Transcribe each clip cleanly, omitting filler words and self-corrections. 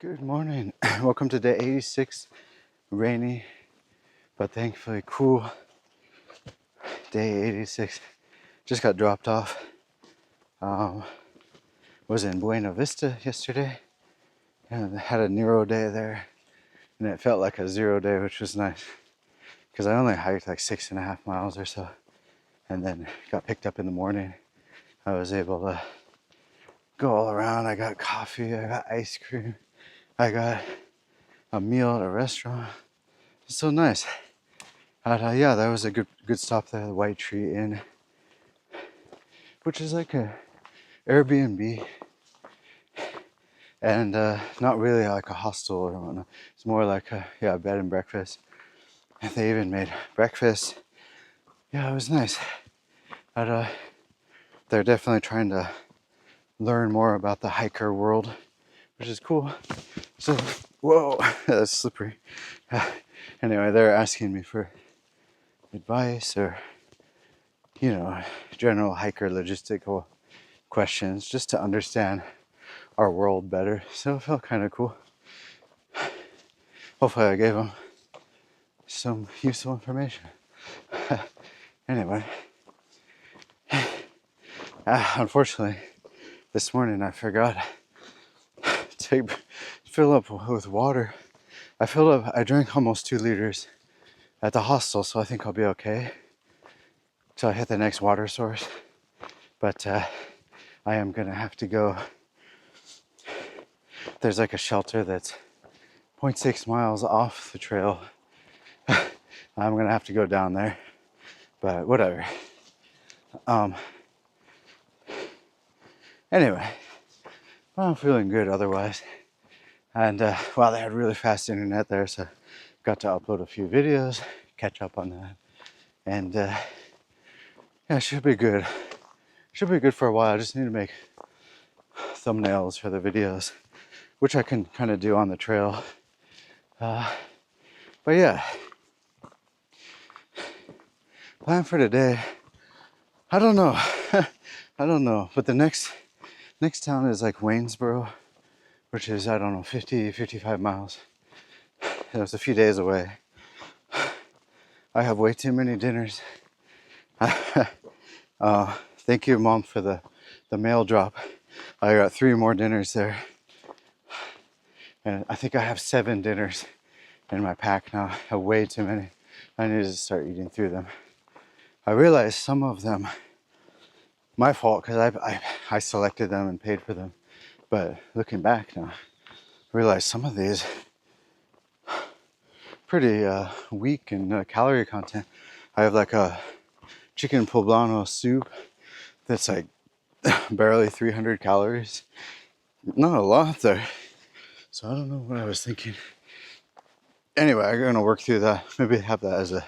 Good morning. Welcome to day 86. Rainy, but thankfully cool. Day 86. Just got dropped off. Was in Buena Vista yesterday and had a Nero day there. And it felt like a zero day, which was nice. Because I only hiked like 6.5 miles or so. And then got picked up in the morning. I was able to go all around. I got coffee, I got ice cream, I got a meal at a restaurant. It's so nice. Yeah, that was a good stop there, the White Tree Inn, which is like a Airbnb and not really like a hostel or whatnot. It's more like a bed and breakfast. And they even made breakfast. Yeah, it was nice. But they're definitely trying to learn more about the hiker world, which is cool. So, whoa, that's slippery. Anyway, they're asking me for advice or, general hiker logistical questions just to understand our world better. So it felt kind of cool. Hopefully I gave them some useful information. Anyway, unfortunately, this morning I forgot to fill up with water. I drank almost 2 liters at the hostel, so I think I'll be okay till I hit the next water source. But I am gonna have to go. There's like a shelter that's 0.6 miles off the trail. I'm gonna have to go down there, but whatever. Anyway, I'm feeling good otherwise. And they had really fast internet there, so got to upload a few videos, catch up on that. And it should be good. Should be good for a while. I just need to make thumbnails for the videos, which I can kind of do on the trail. But yeah, plan for today. I don't know. I don't know. But the next town is like Waynesboro, which is, 55 miles. It was a few days away. I have way too many dinners. Thank you, Mom, for the mail drop. I got 3 more dinners there. And I think I have 7 dinners in my pack now. I have way too many. I need to start eating through them. I realized some of them, my fault, because I selected them and paid for them. But looking back now, I realized some of these pretty weak in calorie content. I have like a chicken poblano soup that's like barely 300 calories. Not a lot there. So I don't know what I was thinking. Anyway, I'm gonna work through that. Maybe have that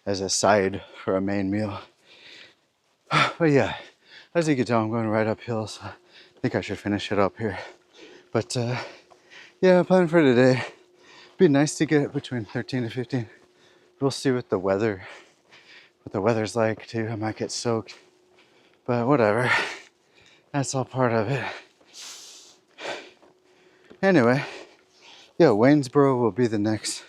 as a side for a main meal. But yeah, as you can tell, I'm going right uphill, so I think I should finish it up here. But yeah, plan for today. Be nice to get between 13 to 15. We'll see what the weather's like too. I might get soaked, but whatever. That's all part of it. Anyway, yeah, Waynesboro will be the next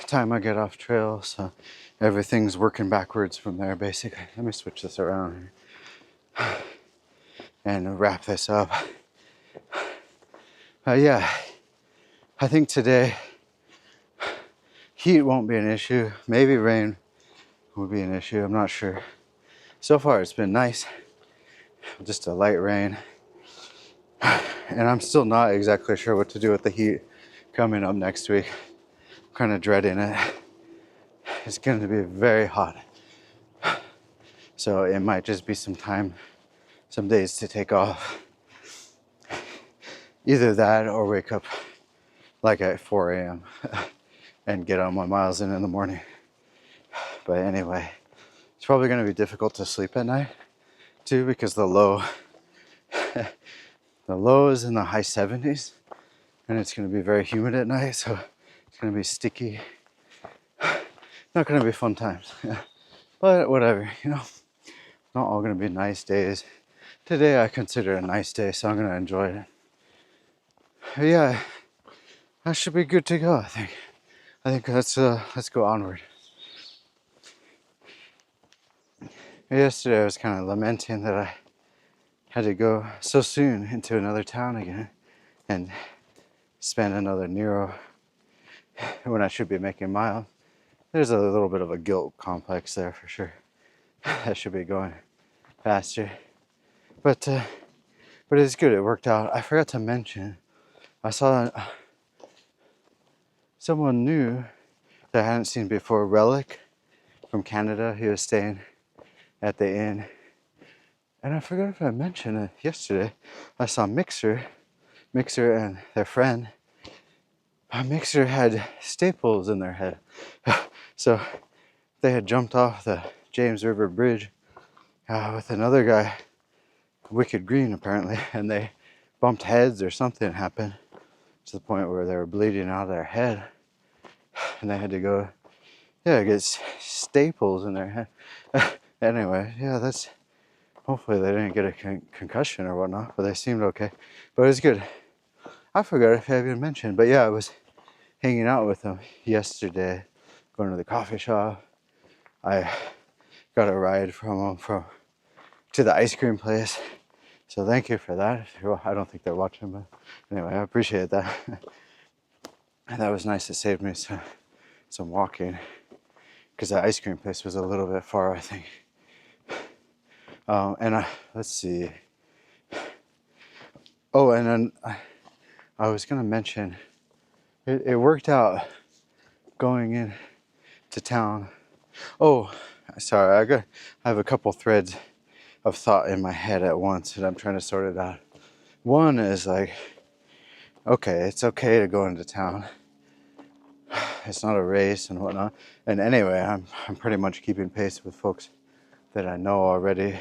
time I get off trail, so everything's working backwards from there basically. Let me switch this around here and wrap this up. Yeah, I think today heat won't be an issue. Maybe rain will be an issue. I'm not sure. So far it's been nice, just a light rain. And I'm still not exactly sure what to do with the heat coming up next week. I'm kind of dreading it. It's going to be very hot. So it might just be some days to take off. Either that or wake up like at 4 a.m. and get on my miles in the morning. But anyway, it's probably going to be difficult to sleep at night too, because the low is in the high 70s and it's going to be very humid at night, so it's going to be sticky. Not going to be fun times. But whatever, not all going to be nice days. Today I consider a nice day, so I'm going to enjoy it. Yeah, that should be good to go. I think let's go onward. Yesterday I was kind of lamenting that I had to go so soon into another town again and spend another Nero when I should be making miles. There's a little bit of a guilt complex there for sure. I should be going faster, but it's good. It worked out. I forgot to mention I saw someone new that I hadn't seen before. Relic from Canada. He was staying at the inn, and I forgot if I mentioned it yesterday. I saw Mixer and their friend. Mixer had staples in their head, so they had jumped off the James River Bridge with another guy, Wicked Green apparently, and they bumped heads or something happened to the point where they were bleeding out of their head, and they had to go, get staples in their head. Anyway, that's hopefully they didn't get a concussion or whatnot, but they seemed okay. But it was good. I forgot if I even mentioned, but I was hanging out with them yesterday, going to the coffee shop. I got a ride from them to the ice cream place, so thank you for that. Well, I don't think they're watching, but anyway, I appreciate that. And that was nice. It saved me some walking, because the ice cream place was a little bit far, I think. And let's see. Oh, and then I was gonna mention, it worked out going in to town. Oh, sorry, I have a couple threads of thought in my head at once, and I'm trying to sort it out. One is like, okay, it's okay to go into town. It's not a race and whatnot. And anyway, I'm pretty much keeping pace with folks that I know already.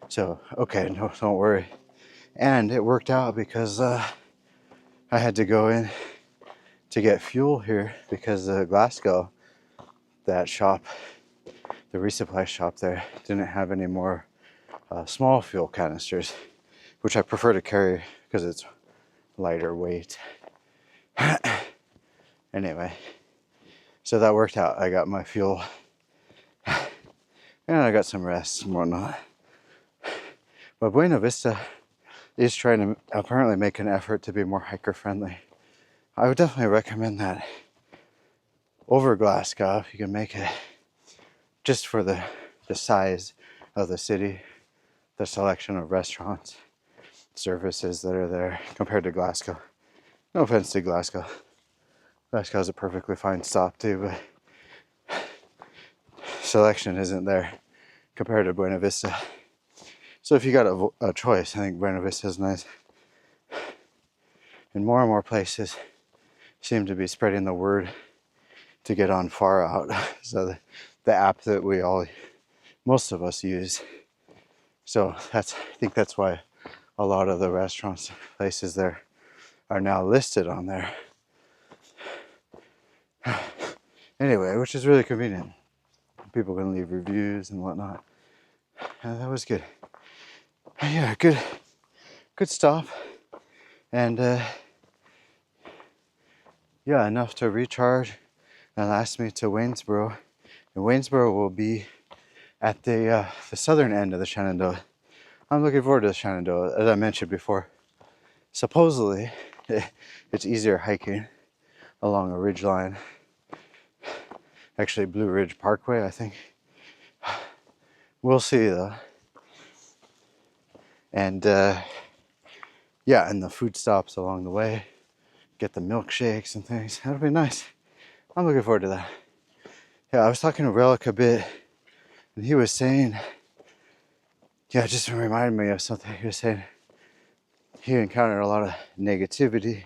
So, okay, no, don't worry. And it worked out because I had to go in to get fuel here because Glasgow, that shop, the resupply shop there, didn't have any more small fuel canisters, which I prefer to carry because it's lighter weight. Anyway, so that worked out. I got my fuel and I got some rest and whatnot. But Buena Vista is trying to apparently make an effort to be more hiker friendly. I would definitely recommend that over Glasgow if you can make it, just for the size of the city, the selection of restaurants, services that are there compared to Glasgow. No offense to Glasgow. Glasgow's a perfectly fine stop too, but selection isn't there compared to Buena Vista. So if you got a choice, I think Buena Vista is nice. And more places seem to be spreading the word to get on Far Out. So the app that most of us use. So I think that's why a lot of the restaurants, places there are now listed on there. Anyway, which is really convenient. People can leave reviews and whatnot. And that was good. Yeah, good stop. And enough to recharge and last me to Waynesboro. And Waynesboro will be at the southern end of the Shenandoah. I'm looking forward to the Shenandoah, as I mentioned before. Supposedly, it's easier hiking along a ridge line. Actually, Blue Ridge Parkway, I think. We'll see, though. And and the food stops along the way. Get the milkshakes and things. That'll be nice. I'm looking forward to that. Yeah, I was talking to Relic a bit, and he was saying, it just reminded me of something. He was saying he encountered a lot of negativity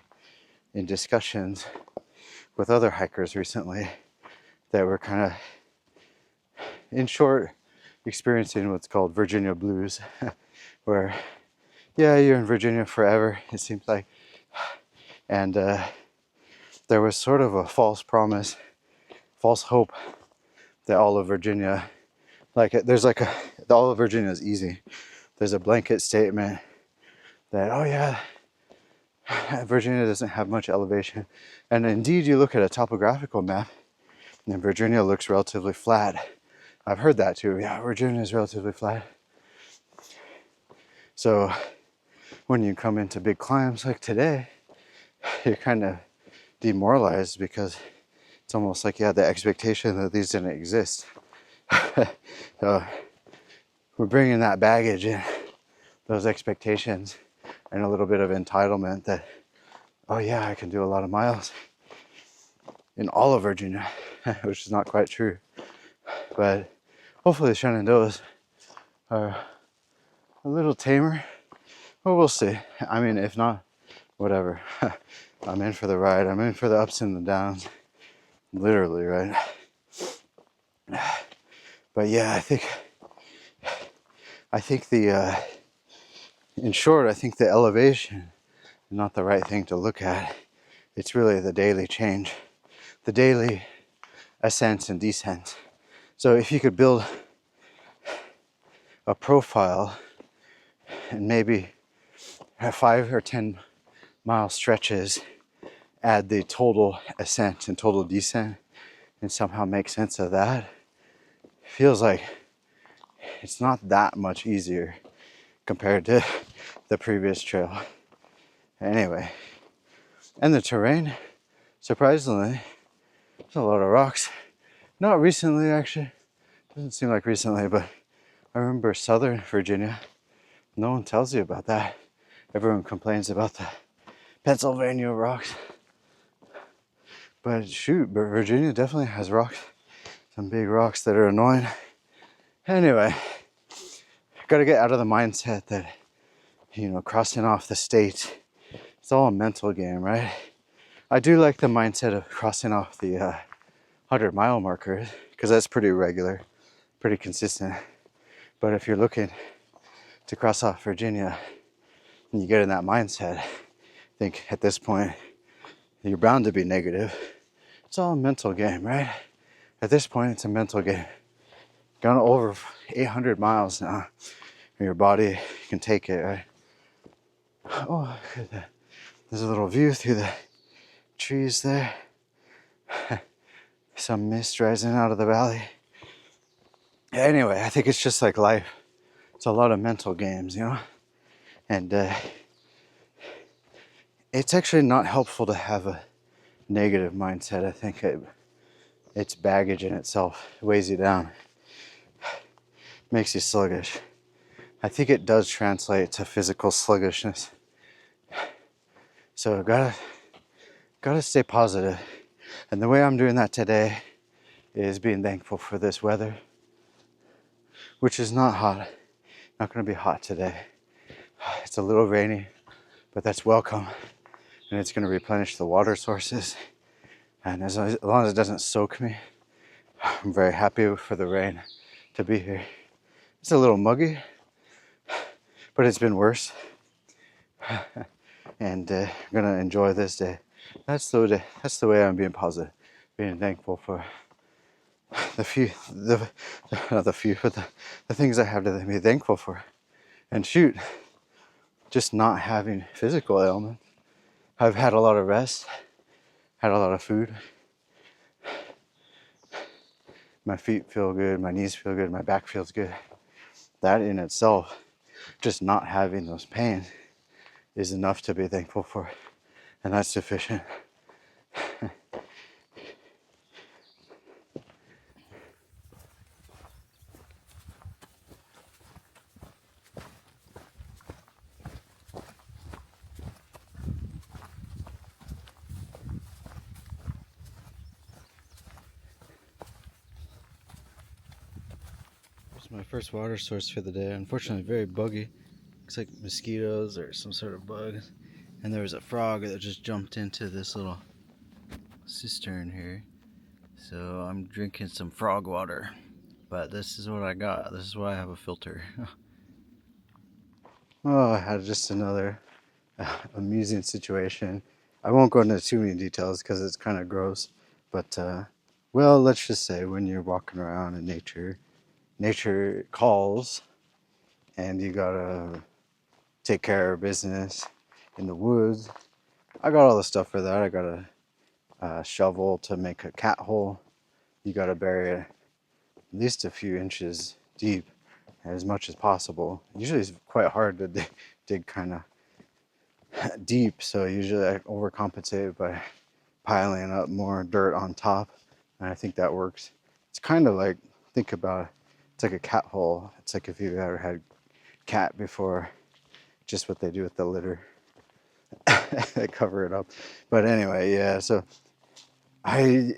in discussions with other hikers recently that were kind of, in short, experiencing what's called Virginia blues, where, you're in Virginia forever, it seems like. And there was sort of a false promise, false hope that all of Virginia, all of Virginia is easy. There's a blanket statement that, Virginia doesn't have much elevation. And indeed, you look at a topographical map, and Virginia looks relatively flat. I've heard that too. Yeah, Virginia is relatively flat. So when you come into big climbs like today, you're kind of demoralized because it's almost like you had the expectation that these didn't exist. So we're bringing that baggage in, those expectations, and a little bit of entitlement that, oh yeah, I can do a lot of miles in all of Virginia, which is not quite true. But hopefully the Shenandoahs are a little tamer. Well, we'll see. I mean, if not, whatever. I'm in for the ride. I'm in for the ups and the downs. Literally, right? But yeah, I think in short, I think the elevation is not the right thing to look at. It's really the daily change, the daily ascents and descents. So if you could build a profile and maybe have 5 or 10 mile stretches, add the total ascent and total descent, and somehow make sense of that, it feels like it's not that much easier compared to the previous trail. Anyway, and the terrain, surprisingly, there's a lot of rocks. Not recently, actually. Doesn't seem like recently, but I remember Southern Virginia. No one tells you about that. Everyone complains about the Pennsylvania rocks. But shoot, but Virginia definitely has rocks. Some big rocks that are annoying. Anyway, gotta get out of the mindset that, crossing off the state, it's all a mental game, right? I do like the mindset of crossing off the 100-mile markers, because that's pretty regular, pretty consistent. But if you're looking to cross off Virginia and you get in that mindset, I think at this point you're bound to be negative. It's all a mental game, right? At this point, it's a mental game. Gone over 800 miles now. Your body can take it, right? Oh, there's a little view through the trees there. Some mist rising out of the valley. Anyway, I think it's just like life. It's a lot of mental games, And it's actually not helpful to have a negative mindset. I think it's baggage in itself. It weighs you down. Makes you sluggish. I think it does translate to physical sluggishness. So gotta stay positive. And the way I'm doing that today is being thankful for this weather, which is not hot. Not gonna be hot today. It's a little rainy, but that's welcome. And it's gonna replenish the water sources. And as long as it doesn't soak me, I'm very happy for the rain to be here. It's a little muggy, but it's been worse. And I'm gonna enjoy this day. That's the way I'm being positive, being thankful for not the few, but the things I have to be thankful for. And shoot, just not having physical ailments. I've had a lot of rest, had a lot of food. My feet feel good, my knees feel good, my back feels good. That in itself, just not having those pains, is enough to be thankful for. And that's sufficient. My first water source for the day. Unfortunately, very buggy. Looks like mosquitoes or some sort of bug. And there was a frog that just jumped into this little cistern here. So I'm drinking some frog water. But this is what I got. This is why I have a filter. Oh, I had just another amusing situation. I won't go into too many details because it's kind of gross. But, well, let's just say when you're walking around in nature calls, and you gotta take care of business in the woods. I got all the stuff for that. I got a shovel to make a cat hole. You got to bury it at least a few inches deep, as much as possible. Usually it's quite hard to dig kind of deep, so usually I overcompensate by piling up more dirt on top, and I think that works. It's kind of like, think about it, it's like a cat hole. It's like if you've ever had cat before, just what they do with the litter. They cover it up. But anyway, yeah, so I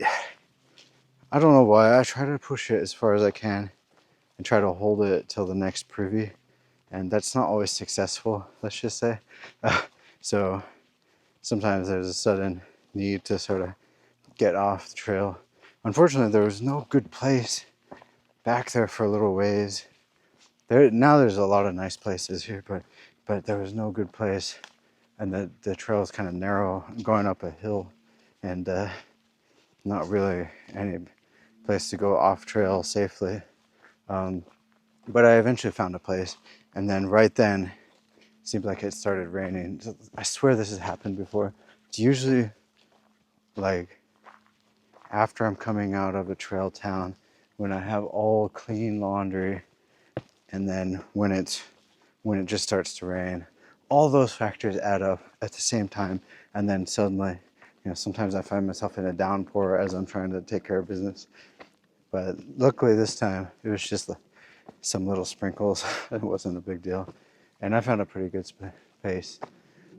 I don't know why. I try to push it as far as I can and try to hold it till the next privy, and that's not always successful, let's just say. So sometimes there's a sudden need to sort of get off the trail. Unfortunately, there was no good place back there for a little ways. Now there's a lot of nice places here, but there was no good place, and the trail is kind of narrow, going up a hill, and not really any place to go off trail safely. But I eventually found a place, and then right then, it seemed like it started raining. I swear this has happened before. It's usually like after I'm coming out of a trail town, when I have all clean laundry, and then when it just starts to rain, all those factors add up at the same time, and then suddenly, sometimes I find myself in a downpour as I'm trying to take care of business. But luckily this time it was just some little sprinkles. It wasn't a big deal, and I found a pretty good space.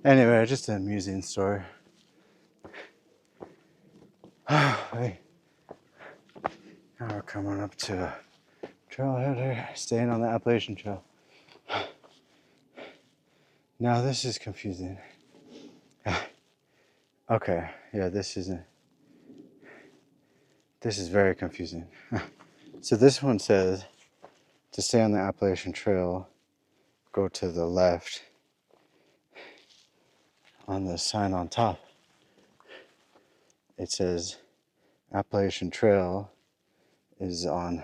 Anyway, just an amusing story. Hey, now we're coming up to a trailhead here, staying on the Appalachian Trail. Now this is confusing. Okay, yeah, this is very confusing. So this one says to stay on the Appalachian Trail, go to the left on the sign on top. It says Appalachian Trail is on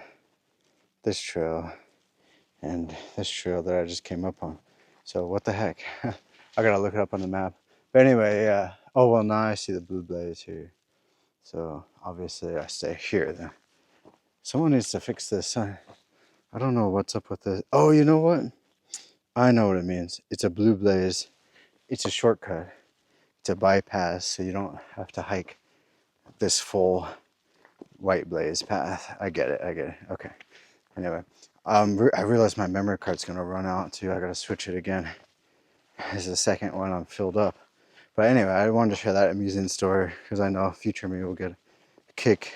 this trail and this trail that I just came up on. So what the heck? I gotta look it up on the map. But anyway, yeah. Oh, well, now I see the blue blaze here. So obviously I stay here then. Someone needs to fix this sign. I don't know what's up with this. Oh, you know what? I know what it means. It's a blue blaze. It's a shortcut. It's a bypass, so you don't have to hike this full white blaze path. I get it. Okay. Anyway, I realized my memory card's gonna run out too. I gotta switch it again. This is the second one I'm filled up. But anyway, I wanted to share that amusing story because I know future me will get a kick,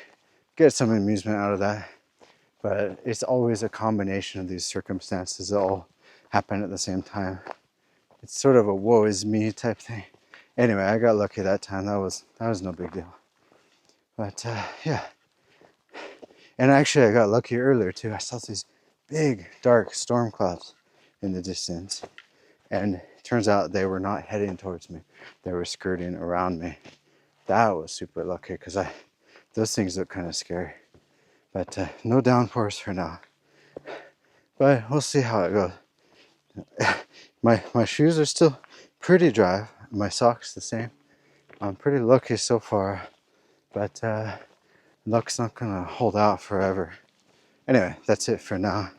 get some amusement out of that. But it's always a combination of these circumstances that all happen at the same time. It's sort of a woe is me type thing. Anyway, I got lucky that time. That was no big deal. But yeah. And actually, I got lucky earlier too. I saw these big, dark storm clouds in the distance. And it turns out they were not heading towards me. They were skirting around me. That was super lucky because those things look kind of scary. But no downpours for now. But we'll see how it goes. My shoes are still pretty dry. My socks the same. I'm pretty lucky so far. But luck's not gonna hold out forever. Anyway, that's it for now.